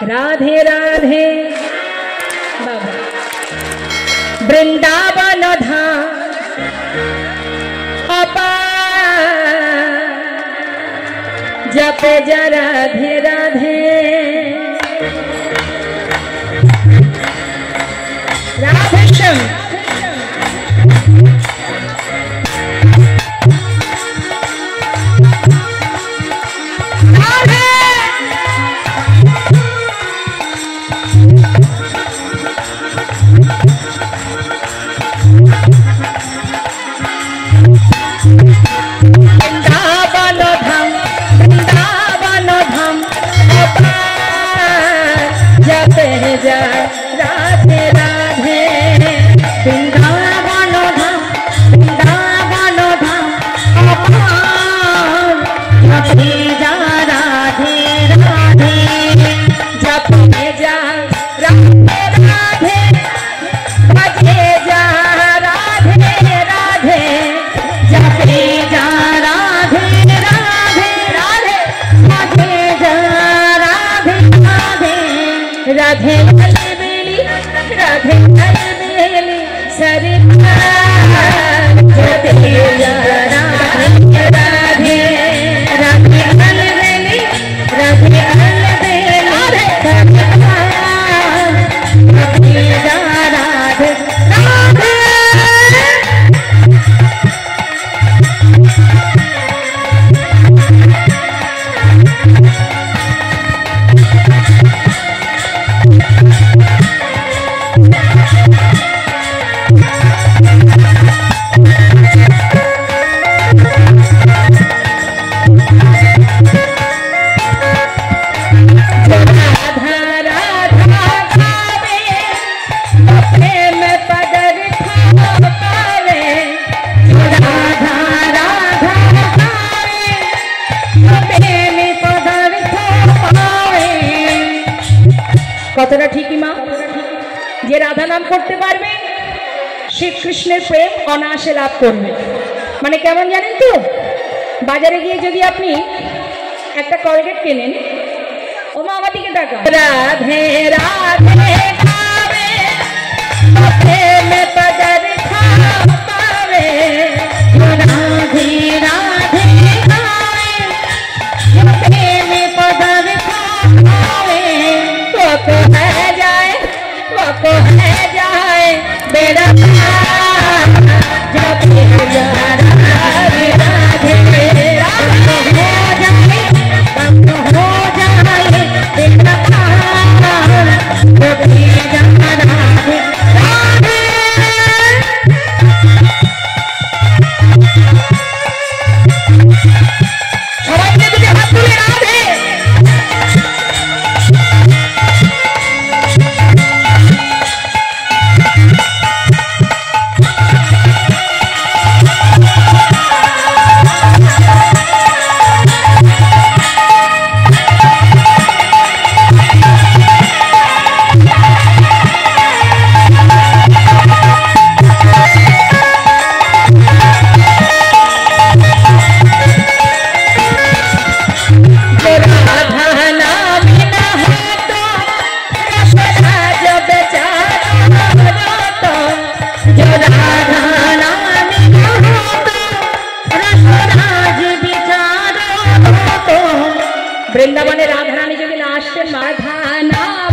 राधे राधे बाबा वृंदावन धाम अपार जप जा राधे राधे राधे श्याम राधे राधे वृंदावन धाम अपार जपे जा राधे राधे जपे जा राधे राधे भजे जा राधे राधे जपे जा राधे राधे राधे भजे जा राधे राधे राधे राधे अलबेली सरिता जपे जा राधे राधे राधे अलबेली राधे अलबेली सरिता जपे जा राधे राधे कतटा ठीक माँ जे राधा नाम करते पारबे श्री कृष्णेर प्रेम अनायासे लाभ करबे माने केमन जानेन तो बाजारे गिये यदि आपनी एकटा कोलगेट केनेन ओ मा आमार दिके ताकाओ राधे राधे गावे प्रेम पदर पावे राधे राधे गावे प्रेम पदर पावे तो है जाए वो है जाए बेड़ा जब राधे राधे राधे हो जाए बेड़ा जब राधे राधे सबाई ने तुझे हाथ तुले राधे वृंदावने राधा रानी जो आसतें राधा नाम